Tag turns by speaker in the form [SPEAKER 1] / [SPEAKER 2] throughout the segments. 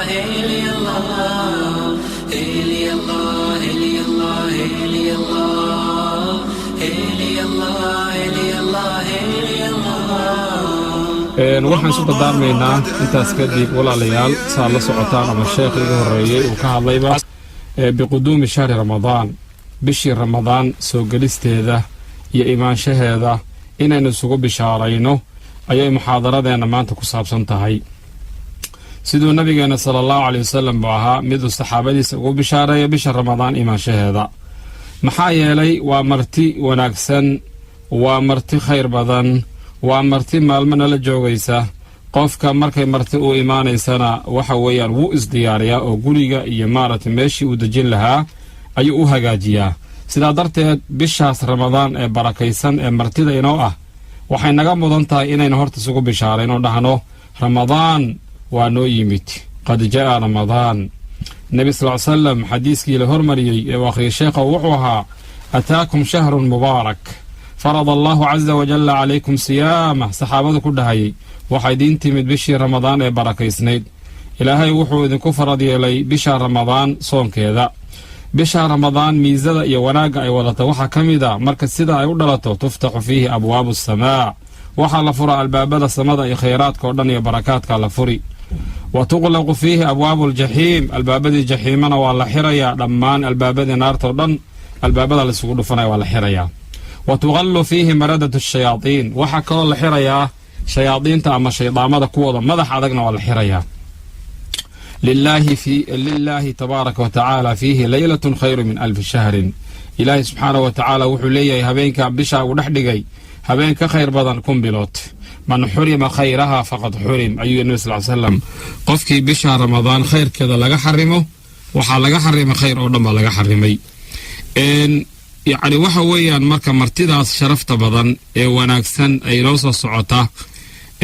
[SPEAKER 1] هيلي الله هيلي الله هيلي الله هيلي الله هيلي الله هيلي الله هيلي الله.
[SPEAKER 2] waxaan isu dardaarmaynaa intaas kadib walaalayaal saa la socotaan ama sheekh iga horeeyay uu ka hadlayba biquduumi shahri ramadaan bishii ramadaan soo gelisteeda iyo imaanshaheeda inaynu isugu bishaarayno ayay muxaadaradeena maanta ku saabsan tahay. sidoo nabigeena sallallahu alayhi wasallam buu ahaa mid saxaabadiisa ugu bishaareeyay bisha ramadaan imaanshaheeda. maxaa yeelay waa marti wanaagsan, waa marti khayr badan, waa marti maalmana la joogaysa. qofka markay marti u imaanaysana waxa weeyaan wuu isdiyaariyaa oo guriga iyo maaragtay meeshii uu dejin lahaa ayuu u hagaajiyaa. sidaa darteed bishaas ramadaan ee barakaysan ee martida inoo ah waxay naga mudan tahay inaynu horta isugu bishaarayno dhahno ramadaan waa noo yimid, qad jaa ramadaan. nabi sal sallam xadiiskii la hormariyey ee uu akhriyay sheekha wuxuu ahaa ataakum shahrun mubaarak farada allahu caza wajalla calaykum siyaamah. saxaabadu ku dhahayay waxaa idiin timid bishii ramadaan ee barakaysnayd, ilaahay wuxuu idinku farad yeelay bisha ramadaan soonkeeda. bisha ramadaan miisada iyo wanaagga ay wadata waxaa ka mid a marka sida ay u dhalato tuftaxu fiihi abwaabu asamaa, waxaa la fura albaabada samada iyo khayraadka oo dhan iyo barakaadka la furi. wa tuqlaqu fiihi abwaabu aljaxiim, albaabadii jaxiimana waa la xirayaa, dhammaan albaabadii naarta oo dhan albaabada laisugu dhufanaya waa la xirayaa. wa tuqallu fiihi maradatu shayaadiin, waxaa kaloo la xirayaa shayaadiinta ama shaydaamada kuwooda madax adagna waa la xirayaa. lilaahi tabaaraka wa tacaala fiihi leylatun khayru min alfi shahrin. ilaahi subxaanahu wa tacaala wuxuu leeyahay habeenka bishaa uu dhex dhigay habeen ka khayr badan kun bilood. man xurima khayraha faqad xurim ayuu nabi sal slam. qofkii bisha ramadaan khayrkeeda laga xarimo waxaa laga xarimay khayr oo dhan baa laga xarimay. yacni waxa weeyaan marka martidaas sharafta badan ee wanaagsan ay noo soo socota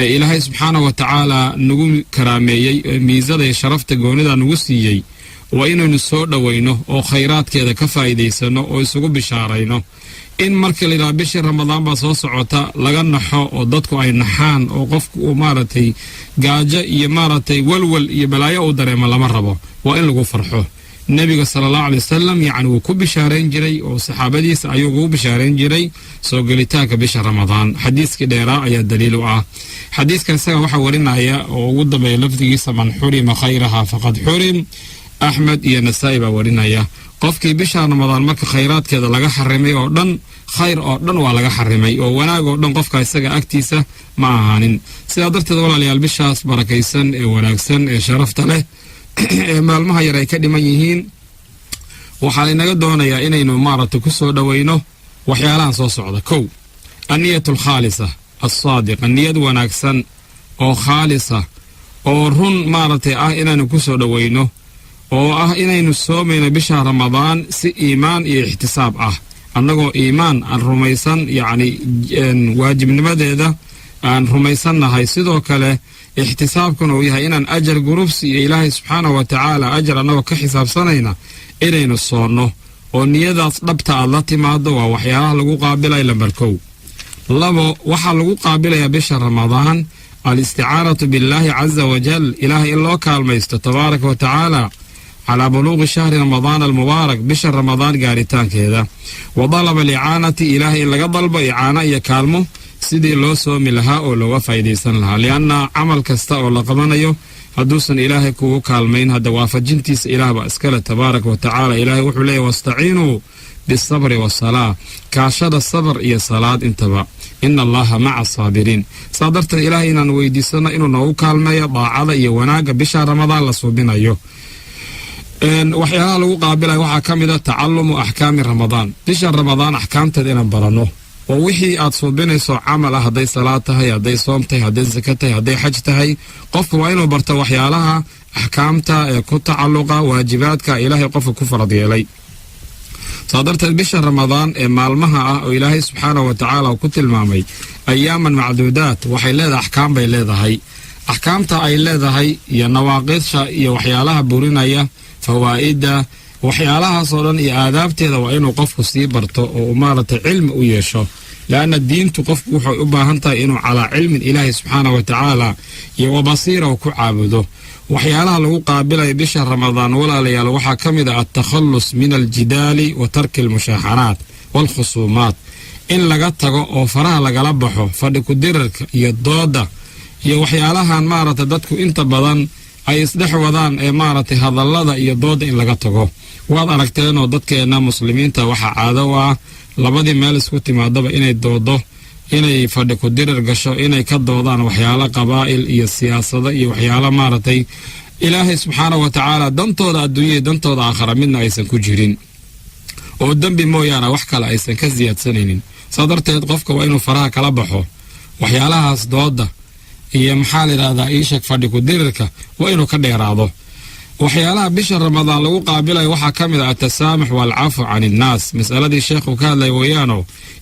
[SPEAKER 2] ee ilaahay subxaanahu wa tacaala nagu karaameeyey ee miisada iyo sharafta goonida nagu siiyey waa inaynu soo dhowayno oo khayraadkeeda ka faa'iidaysanno oo isugu bishaarayno. in markii la yidhaha bishii ramadaan baa soo socota laga naxo oo dadku ay naxaan oo qofku uu maaragtay gaajo iyo maaragtay walwal iyo balaayo uu dareemo lama rabo, waa in lagu farxo. nebiga sala allahu alay wasalam yacni wuu ku bishaarayn jiray oo saxaabadiisa ayuu ugu bishaarayn jiray soo gelitaanka bisha ramadaan. xadiiskii dheeraa ayaa daliil u ah. xadiiskan isaga waxaa warinaya oo ugu dambeeya lafdigiisa man xurima khayraha faqad xurim, axmed iyo nasaa'i baa warinaya. qofkii bisha ramadaan marka khayraadkeeda laga xarimay oo dhan khayr oo dhan waa laga xarimay oo wanaag oo dhan qofka isaga agtiisa ma ahaanin. sidaa darteed walaalayaal bishaas barakaysan ee wanaagsan ee sharafta leh ee maalmaha yar ay ka dhiman yihiin waxaa laynaga doonayaa inaynu maaragtay ku soo dhowayno waxyaalahan soo socda. kow, anniyatu alkhaalisa alsaadiqa, niyad wanaagsan oo khaalisa oo run maaragtay ah inaynu ku soo dhowayno oo ah inaynu soomayno bisha ramadaan si iimaan iyo ixtisaab ah, annagoo iimaan aan rumaysan yacni waajibnimadeeda aan rumaysannahay. sidoo kale ixtisaabkuna uu yahay inaan ajar gurubsi iyo ilaahay subxaanahu wa tacaala ajar annagoo ka xisaabsanayna inaynu soonno oo niyadaas dhabta aad la timaado waa waxyaalaha lagu qaabilaya lambar kow. labo, waxaa lagu qaabilayaa bisha ramadaan alisticaanatu billaahi caza wajal, ilaahay in loo kaalmaysto tabaaraka wa tacaala calaa buluuqi shahri ramadaan almubaarak, bisha ramadaan gaaritaankeeda. wa dalaba alicaanati, ilaahay in laga dalbo icaano iyo kaalmo sidii loo soomi lahaa oo looga faa'iidaysan lahaa. lianna camal kasta oo la qabanayo hadduusan ilaahay kugu kaalmayn hadda waafajintiisa ilaah baa iskale tabaaraka wa tacaala. ilaahay wuxuu leeyahy wastaciinuu bisabri wasalaa, kaashada sabr iyo salaad intaba, ina allaha maca asaabiriin. saa darteed ilaahay inaan weydiisano inuu noogu kaalmeeyo daacada iyo wanaagga bisha ramadaan la suubinayo. waxyaalaha lagu qaabilaya waxaa ka mid a tacalumu axkaami ramadaan, bisha ramadaan axkaamteeda inaan baranno oo wixii aad suubinayso camal ah, hadday salaad tahay, hadday soom tahay, hadday saka tahay, hadday xaj tahay, qofku waa inuu barto waxyaalaha axkaamta ee ku tacalluqa waajibaadka ilaahay qofka ku farad yeelay. saa darteed bisha ramadaan ee maalmaha ah oo ilaahay subxaanahu wa tacaala uu ku tilmaamay ayaaman macduudaat waxay leedahay axkaam bay leedahay. axkaamta ay leedahay iyo nawaaqidsha iyo waxyaalaha burinaya fawaa'ida waxyaalahaasoo dhan iyo aadaabteeda waa inuu qofku sii barto oo maaragtay cilmi u yeesho. لأن الدين تقف وحو أباهنتا إنو على علم إلهي سبحانه وتعالى يوبصيره كعابده waxyaalaha lagu qaabilaya bisha ramadaan walaalayaal waxaa ka mid ah atakhallus min aljidaali wa tarki almushaaxanaat waalkhusuumaat in laga tago oo faraha lagala baxo fadhi ku-dirarka iyo dooda iyo waxyaalahan maaragtay dadku inta badan ay isdhex wadaan ee maaragtay hadallada iyo dooda in laga tago. waad aragteenoo dadkeenna muslimiinta waxaa caado u ah labadii meel isku timaadaba inay doodo, inay fadhi ku-dirar gasho, inay ka doodaan waxyaalo qabaa'il iyo siyaasado iyo waxyaalo maaragtay ilaahay subxaana wa tacaala dantooda adduunyada dantooda aakhara midna aysan ku jirin oo dembi mooyaane wax kale aysan ka siyaadsanaynin. saa darteed qofka waa inuu faraha kala baxo waxyaalahaas dooda iyo maxaa la yidhahdaa iishag fadhi ku-dirirka waa inuu ka dheeraado. waxyaalaha bisha ramadaan lagu qaabilayo waxaa ka mid ah atasaamux waalcafu can innaas. masaladii sheekhu ka hadlaya weeyaano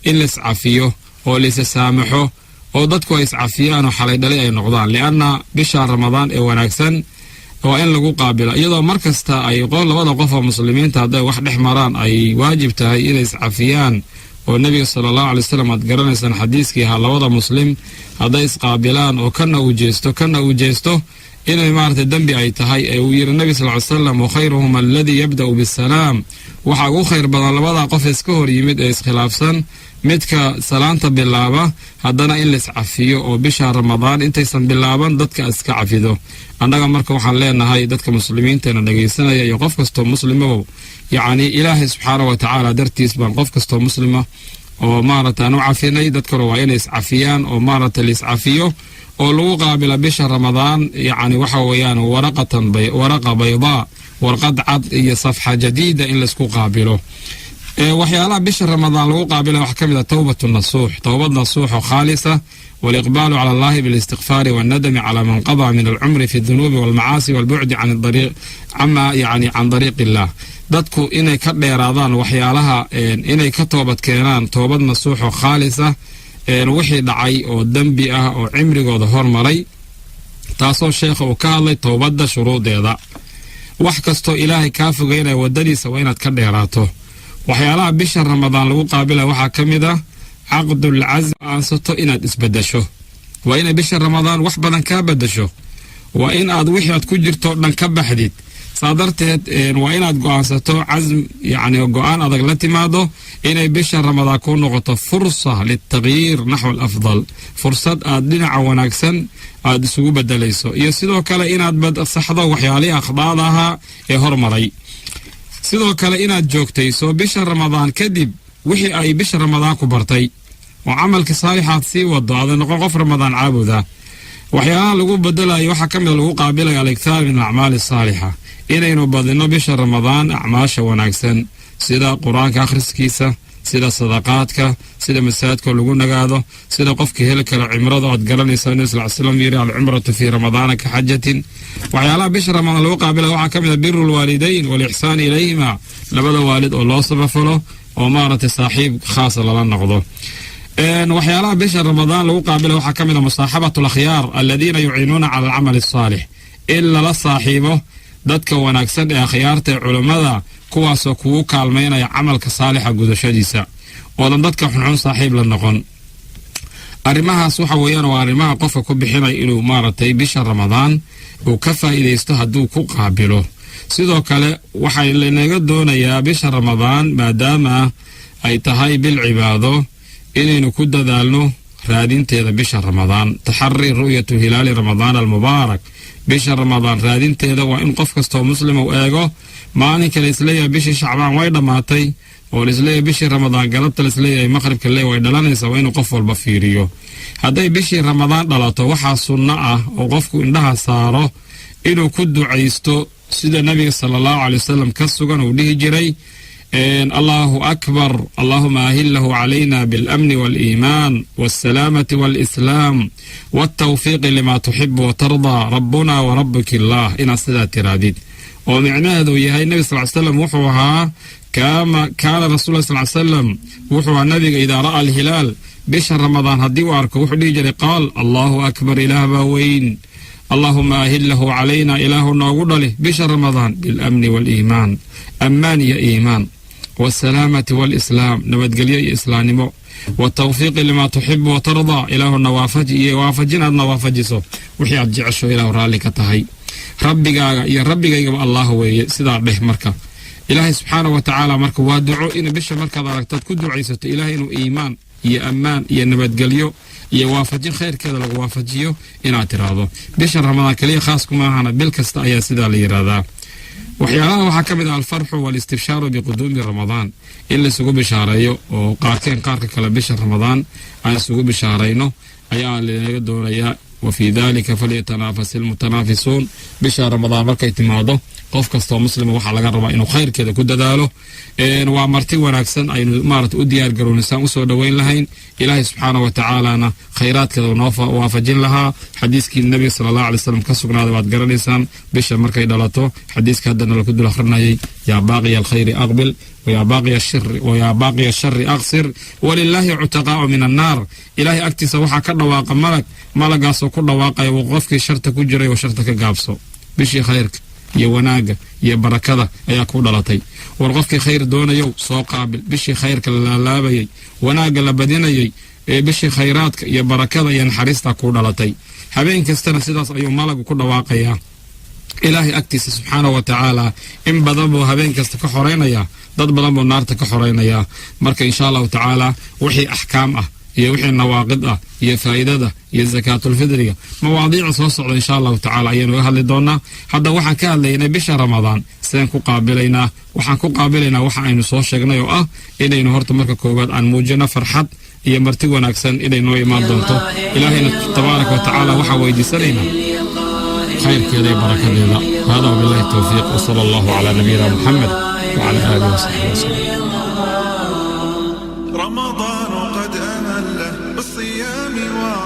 [SPEAKER 2] in laiscafiyo oo laisa saamaxo oo dadku ay iscafiyaanoo xalay dhalay ay noqdaan, lianna bisha ramadaan ee wanaagsan waa in lagu qaabilo iyadoo mar kasta ay labada qof oo muslimiinta hadday wax dhex maraan ay waajib tahay inay iscafiyaan. oo nebiga sala allahu alay wasalam aad garanaysaan xadiiskii ahaa labada muslim hadday isqaabilaan oo kana uu jeesto inay maaragtay dembi ay tahay ee uu yidhi nebi sal ly salam wakhayruhum aladii yabda'u bisalaam, waxaa ugu khayr badan labadaa qof iska hor yimid ee iskhilaafsan midka salaanta bilaaba haddana in laiscafiyo oo bisha ramadaan intaysan bilaaban dadka iska cafido. annaga marka waxaan leenahay dadka muslimiinteena dhegaysanaya iyo qof kastoo muslimow yacni ilaahay subxaana wa tacaala dartiis baan qof kastoo muslima oo maaragta aan u cafinay. dadkuna waa inay iscafiyaan oo maaragta laiscafiyo oo lagu qaabila bisha ramadaan yacni waxa weeyaan waraqa baydaa, warqad cad iyo safxa jadiida in laisku qaabilo. waxyaalaha bisha ramadaan lagu qaabila waxaa ka mid ah towbatu nasuux, towbad nasuux oo khaalisa, waaliqbaalu cala allahi bilistikfaari waannadami calaa man qadaa min alcumri fi aldunuubi waalmacaasi waalbucdi can dariiqi illah. dadku inay ka dheeraadaan waxyaalaha inay ka toobad keenaan toobad nasuux oo khaalisa wixii dhacay oo dembi ah oo cimrigooda hormaray, taasoo sheekha uu ka hadlay towbadda shuruudeeda. wax kastoo ilaahay kaa fogeynaya waddadiisa waa inaad ka dheeraato. waxyaalaha bisha ramadaan lagu qaabila waxaa ka mid ah caqdul casm, aansato inaad isbedesho. waa inay bisha ramadaan wax badan kaa bedesho, waa in aad wixii aad ku jirto dhan ka baxdid. saa darteed waa inaad go'aansato casm, yacni go'aan adag la timaado inay bisha ramadaan ku noqoto fursa liltagyiir naxwa alafdal, fursad aad dhinaca wanaagsan aad isugu bedelayso, iyo sidoo kale inaad saxdo waxyaalihii akhdaada ahaa ee hormaray. sidoo kale inaad joogtayso bisha ramadaan kadib wixii ay bisha ramadaan ku bartay oo camalka saalixaad sii wado aada noqon qof ramadaan caabuda. waxyaalaha lagu bedelayo waxaa ka mid lagu qaabilaya aliktaar min alacmaali asaalixa, inaynu badino bisha ramadaan acmaasha wanaagsan sida qur-aanka akhriskiisa, sida sadaqaadka, sida masaajidka lagu nagaado, sida qofka heli kara cimrada oad garanaysa nabi sal ly slam yiri alcumratu fii ramadaana ka xajatin. waxyaalaha bisha ramadaan lagu qaabilaya waxaa ka mid ah biru lwaalidayn waalixsaan ilayhima, labada waalid oo loo samafalo oo maaragtay saaxiib khaasa lala noqdo. waxyaalaha bisha ramadaan lagu qaabilaya waxaa ka mid ah musaaxabatu alakhyaar aladiina yuciinuuna cala alcamali asaalix, in lala saaxiibo dadka wanaagsan ee akhyaarta ee culammada, kuwaasoo kugu kaalmaynaya camalka saalixa gudashadiisa oodan dadka xunxun saaxiib la noqon. arrimahaas waxa weeyaan waa arrimaha qofka ku bixinaya inuu maaragtay bisha ramadaan uu ka faa'iidaysto hadduu ku qaabilo. sidoo kale waxay lanaga doonayaa bisha ramadaan maadaama ay tahay bil cibaado inaynu ku dadaalno raadinteeda bisha ramadaan. taxari ru'yatu hilaali ramadaan almubaarak, bisha ramadaan raadinteeda waa in qof kastoo muslima u eego maalinka laisleeyahay bishii shacbaan way dhammaatay oo laisleeyahay bishii ramadaan galabta laisleeyahay maqhribka le way dhalanaysaa, waa inuu qof walba fiiriyo. hadday bishii ramadaan dhalato waxaa sunno ah oo qofku indhaha saaro inuu ku ducaysto sida nabiga sala allahu calay wasalam ka sugan uu dhihi jiray allahu akbar allahuma ahillahu calayna biاlamni waaliimaan waاsalaamati waalislaam waاltawfiiqi lima tuxibu watardaa rabbuna warabuki illah, inaad sidaa tiraadid oo micnaheedu yahay nebi sal ly slam wuxuu ahaa kaana rasul lla sal ly salam wuxuu ahaa nabiga idaa ra'a alhilaal bisha ramadaan haddii uu arko wuxuu dhihi jiray qaal allahu akbar ilaah baa weyn, allahuma ahillahu calayna ilaahu noogu dhali bisha ramadaan biاlamni waaliimaan, ammaan iyo iimaan, waasalaamati waalislaam nabadgelyo iyo islaamnimo, watawfiiqi limaa tuxibu watardaa ilaahuna waafaji iyo waafajin aadna waafajiso wixii aad jecesho ilaahu raalli ka tahay. rabbigaaga iyo rabbigaygaba allah weeye sidaa dheh marka ilaahay subxaanahu wa tacaala marka waa duco in bisha markaad aragtaad ku ducaysato ilaahay inuu iimaan iyo ammaan iyo nabadgelyo iyo waafajin khayrkeeda lagu waafajiyo inaad tiraahdo bisha ramadaan kaliya khaas kuma ahana bil kasta ayaa sidaa la yiraahdaa waxyaalaha waxaa ka mid ah alfarxu waalistibshaaru biquduumi ramadaan in laysugu bishaareeyo oo qaarkeen qaarka kale bisha ramadaan aan isugu bishaarayno ayaa lanaga doonayaa wafii dalika falyatanafas ilmutanaafisuun bisha ramadaan markay timaado qof kastoo muslima waxaa laga rabaa inuu khayrkeeda ku dadaalo waa marti wanaagsan aynu maarata u diyaar garownaysaan usoo dhoweyn lahayn ilaahay subxaanahu wa tacaalana khayraadkeeda noo waafajin lahaa xadiiskii nabiga sala allahu alay wasallam ka sugnaaday waad garanaysaan bisha markay dhalato xadiiska haddana laku dul akhrinayay yaa baaqiya alkhayri aqbil ويا باقي الشر أقصر ولله عتقاء من النار إلهي أكتس وحا كدواق ملقاسو كدواق وقفك شرطك جري وشرطك قابسو بشي خيرك يا وناقة يا بركة يا كودلتي ورقفك خير دون يو سو قابل بشي خيرك لابي وناقة لبديني بشي خيراتك يا بركة يا نحرستك كودلتي هبين كستنا سيداس أيو ملق كدواق يا إلهي أكتس سبحانه وتعالى إن بضبو هبين كستك حرينيا dad badan buu naarta ka xoreynaya marka insha Allah taala wixii ahkaam ah iyo wixii nawaaqid ah iyo faa'iidada iyo zakaatul fidriga mawaadiic soo socda insha Allah taala ayaan uga hadli doonaa hadda waxaan ka hadlaynay bisha ramadaan seen ku qaabilaynaa waxa aynu soo sheegnay oo ah inaynu horta marka koobaad aan muujino farxad iyo marti wanaagsan inay noo imaan doonto ilaahayna tabaaraka wa taala waxa weydiisanayna خير كذا بركة الله هذا وبالله التوفيق وصلى الله على نبينا محمد وعلى آله وصحبه وسلم